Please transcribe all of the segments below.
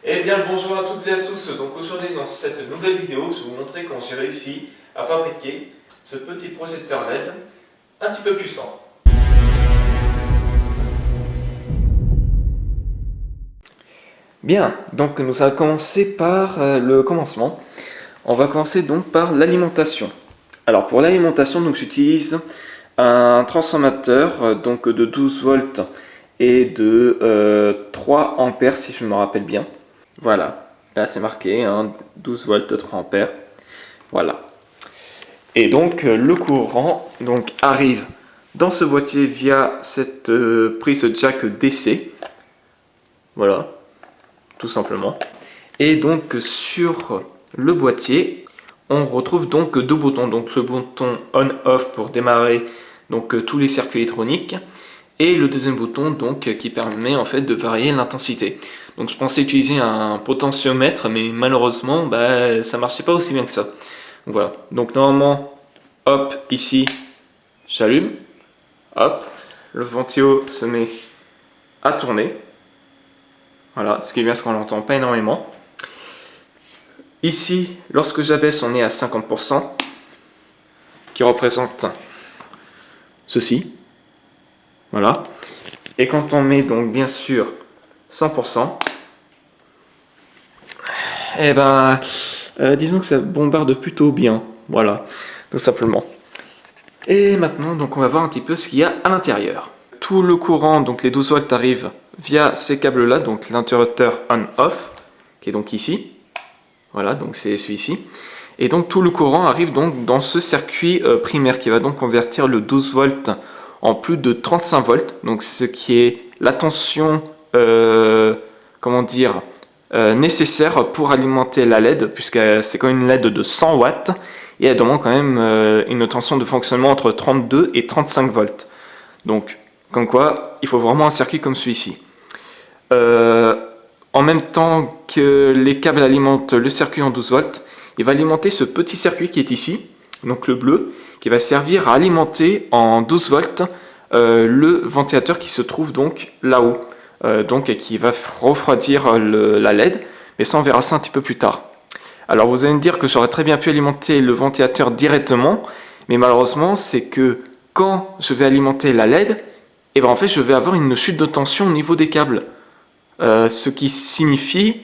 Eh bien le bonjour à toutes et à tous, donc aujourd'hui dans cette nouvelle vidéo je vais vous montrer comment j'ai réussi à fabriquer ce petit projecteur LED un petit peu puissant. Bien, donc nous allons commencer par le commencement. On va commencer donc par l'alimentation. Alors pour l'alimentation, donc j'utilise un transformateur donc de 12 volts et de 3 ampères si je me rappelle bien. Voilà, là c'est marqué, hein, 12 volts, 3 ampères. Voilà. Et donc le courant donc, arrive dans ce boîtier via cette prise jack DC. Voilà, tout simplement. Et donc sur le boîtier, on retrouve donc deux boutons. Donc le bouton on-off pour démarrer donc, tous les circuits électroniques. Et le deuxième bouton donc, qui permet en fait de varier l'intensité. Donc je pensais utiliser un potentiomètre, mais malheureusement ça marchait pas aussi bien que ça. Voilà, donc normalement, hop, ici, j'allume, hop, le ventilo se met à tourner. Voilà, ce qui est bien, c'est qu'on l'entend pas énormément. Ici, lorsque j'abaisse, on est à 50%, qui représente ceci. Voilà. Et quand on met donc bien sûr 100%, eh ben, disons que ça bombarde plutôt bien. Voilà, tout simplement. Et maintenant, donc, on va voir un petit peu ce qu'il y a à l'intérieur. Tout le courant, donc les 12 volts arrivent via ces câbles-là, donc l'interrupteur on-off, qui est donc ici. Voilà, donc c'est celui-ci. Et donc tout le courant arrive donc dans ce circuit primaire qui va donc convertir le 12 volts en plus de 35 volts. Donc ce qui est la tension, comment dire, nécessaire pour alimenter la LED, puisque c'est quand même une LED de 100 watts. Et elle demande quand même une tension de fonctionnement entre 32 et 35 volts. Donc, comme quoi, il faut vraiment un circuit comme celui-ci. En même temps que les câbles alimentent le circuit en 12 volts, il va alimenter ce petit circuit qui est ici, donc le bleu, qui va servir à alimenter en 12 volts le ventilateur qui se trouve donc là-haut, donc qui va refroidir la LED, mais ça on verra ça un petit peu plus tard. Alors vous allez me dire que j'aurais très bien pu alimenter le ventilateur directement, mais malheureusement c'est que quand je vais alimenter la LED, et ben en fait je vais avoir une chute de tension au niveau des câbles. Ce qui signifie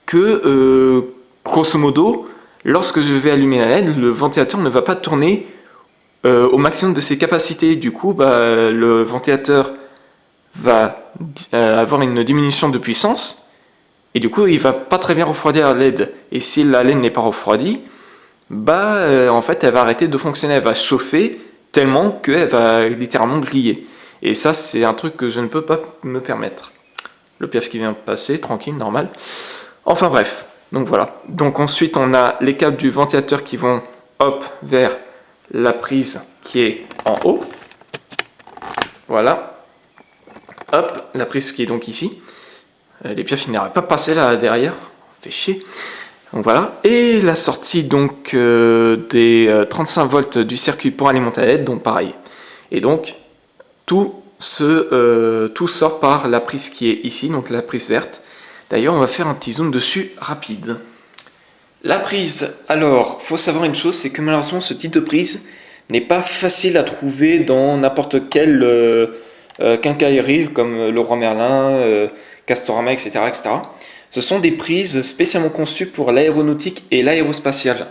que, grosso modo, lorsque je vais allumer la LED, le ventilateur ne va pas tourner au maximum de ses capacités. Du coup, le ventilateur va avoir une diminution de puissance et du coup, il va pas très bien refroidir la LED. Et si la LED n'est pas refroidie, en fait, elle va arrêter de fonctionner. Elle va chauffer tellement qu'elle va littéralement griller. Et ça, c'est un truc que je ne peux pas me permettre. Le pièce qui vient de passer, tranquille, normal. Enfin bref, donc voilà. Donc ensuite, on a les câbles du ventilateur qui vont, hop, vers la prise qui est en haut. Voilà. Hop, la prise qui est donc ici. Les pièces n'arrivent pas à passer là derrière. Fait chier. Donc voilà. Et la sortie donc des 35 volts du circuit pour alimenter la LED, donc pareil. Et donc, tout sort par la prise qui est ici, donc la prise verte. D'ailleurs, on va faire un petit zoom dessus rapide. La prise, alors, faut savoir une chose, c'est que malheureusement, ce type de prise n'est pas facile à trouver dans n'importe quelle quincaillerie, comme Leroy Merlin, Castorama, etc., etc. Ce sont des prises spécialement conçues pour l'aéronautique et l'aérospatiale.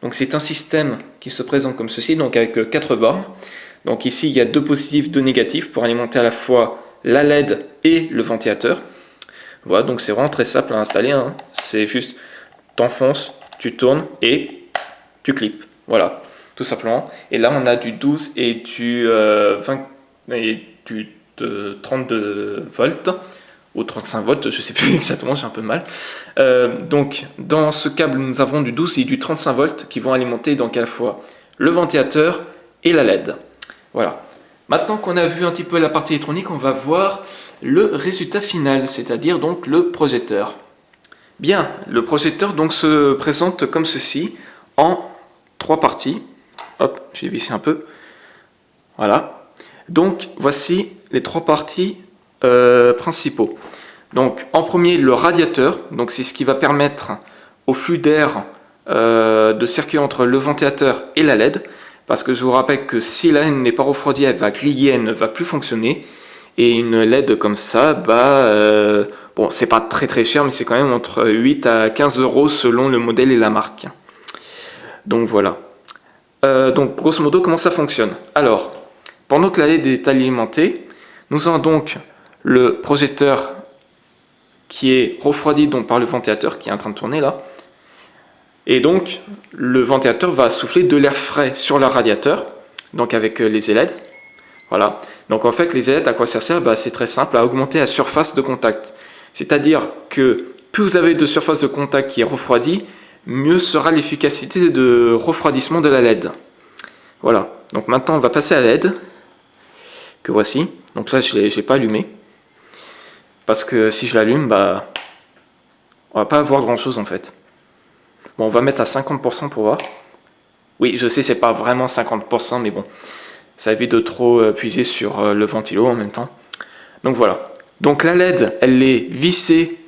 Donc c'est un système qui se présente comme ceci, donc avec 4 bornes. Donc ici, il y a 2 positifs, 2 négatifs pour alimenter à la fois la LED et le ventilateur. Voilà, donc c'est vraiment très simple à installer. Hein. C'est juste, t'enfonces, tu tournes et tu clips. Voilà, tout simplement. Et là, on a du 12 et du 32 volts. Ou 35 volts, je ne sais plus exactement, j'ai un peu mal. Donc, dans ce câble, nous avons du 12 et du 35 volts qui vont alimenter donc à la fois le ventilateur et la LED. Voilà. Maintenant qu'on a vu un petit peu la partie électronique, on va voir le résultat final, c'est-à-dire donc le projecteur. Bien, le projecteur donc se présente comme ceci, en 3 parties. Hop, je vais visser un peu. Voilà. Donc, voici les 3 parties principaux. Donc en premier le radiateur, donc c'est ce qui va permettre au flux d'air de circuler entre le ventilateur et la LED, parce que je vous rappelle que si la LED n'est pas refroidie, elle va griller, elle ne va plus fonctionner. Et une LED comme ça, bon, c'est pas très cher, mais c'est quand même entre 8 à 15 euros selon le modèle et la marque. Donc voilà. Donc grosso modo, comment ça fonctionne? Alors, pendant que la LED est alimentée, nous avons donc le projecteur qui est refroidi donc par le ventilateur qui est en train de tourner là. Et donc, le ventilateur va souffler de l'air frais sur le radiateur, donc avec les LED. Voilà. Donc en fait, les LED, à quoi ça sert? C'est très simple, à augmenter la surface de contact. C'est-à-dire que plus vous avez de surface de contact qui est refroidie, mieux sera l'efficacité de refroidissement de la LED. Voilà. Donc maintenant, on va passer à la LED, que voici. Donc là, je ne l'ai pas allumé. Parce que si je l'allume, on va pas avoir grand-chose en fait. Bon, on va mettre à 50% pour voir. Oui, je sais, c'est pas vraiment 50%, mais bon, ça évite de trop puiser sur le ventilo en même temps. Donc voilà. Donc la LED, elle est vissée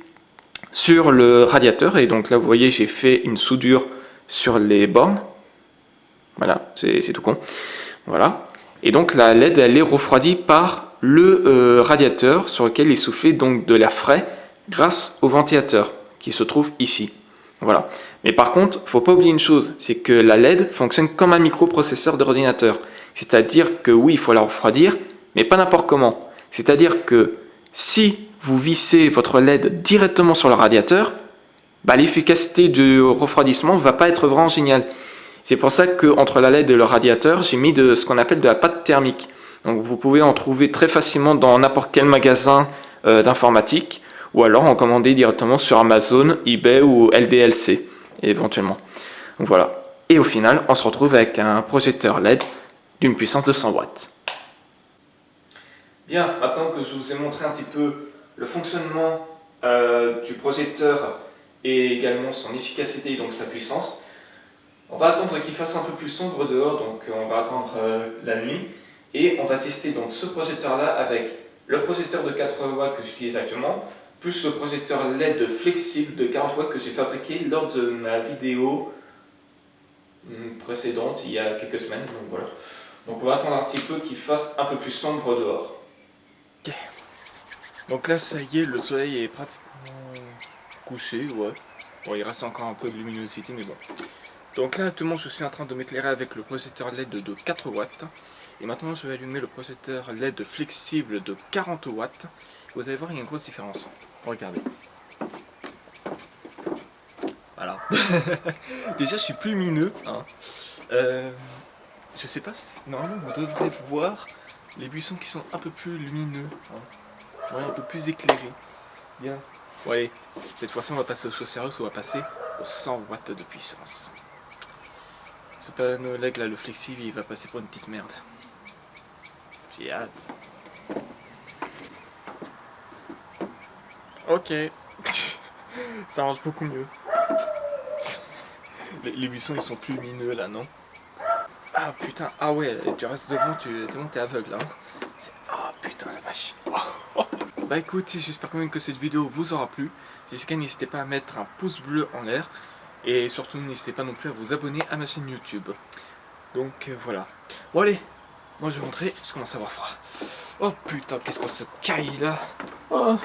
sur le radiateur, et donc là, vous voyez, j'ai fait une soudure sur les bornes. Voilà, c'est tout con. Voilà. Et donc la LED, elle est refroidie par le radiateur sur lequel est soufflé donc de l'air frais grâce au ventilateur qui se trouve ici. Voilà. Mais par contre, il ne faut pas oublier une chose, c'est que la LED fonctionne comme un microprocesseur d'ordinateur. C'est-à-dire que oui, il faut la refroidir, mais pas n'importe comment. C'est-à-dire que si vous vissez votre LED directement sur le radiateur, l'efficacité du refroidissement ne va pas être vraiment géniale. C'est pour ça qu'entre la LED et le radiateur, j'ai mis ce qu'on appelle de la pâte thermique. Donc vous pouvez en trouver très facilement dans n'importe quel magasin d'informatique, ou alors en commander directement sur Amazon, eBay ou LDLC, éventuellement. Donc voilà. Et au final, on se retrouve avec un projecteur LED d'une puissance de 100 watts. Bien, maintenant que je vous ai montré un petit peu le fonctionnement du projecteur et également son efficacité et donc sa puissance, on va attendre qu'il fasse un peu plus sombre dehors, donc on va attendre la nuit, et on va tester donc ce projecteur là avec le projecteur de 4 watts que j'utilise actuellement, plus le projecteur LED flexible de 40 watts que j'ai fabriqué lors de ma vidéo précédente, il y a quelques semaines, donc voilà. Donc on va attendre un petit peu qu'il fasse un peu plus sombre dehors. Ok. Donc là ça y est, le soleil est pratiquement couché, ouais. Bon, il reste encore un peu de luminosité, mais bon. Donc là actuellement je suis en train de m'éclairer avec le projecteur LED de 4 watts. Et maintenant je vais allumer le projecteur LED flexible de 40 watts. Vous allez voir, il y a une grosse différence. Regardez. Voilà. Déjà je suis plus lumineux. Hein. Je sais pas si... Normalement on devrait voir les buissons qui sont un peu plus lumineux. Hein. Ouais, un peu plus éclairés. Bien. Ouais, cette fois-ci on va passer aux choses sérieuses, on va passer aux 100 watts de puissance. Ce panneau LED là, le flexible, il va passer pour une petite merde. J'ai hâte. Ok. Ça range beaucoup mieux. Les buissons ils sont plus lumineux là, non? Ah putain, ah ouais, tu restes devant, c'est bon, t'es aveugle hein. Ah putain la vache. Bah écoutez, j'espère quand même que cette vidéo vous aura plu. Si c'est le cas, n'hésitez pas à mettre un pouce bleu en l'air. Et surtout, n'hésitez pas non plus à vous abonner à ma chaîne YouTube. Donc voilà. Bon allez, moi je vais rentrer, je commence à avoir froid. Oh putain, qu'est-ce qu'on se caille là. Oh.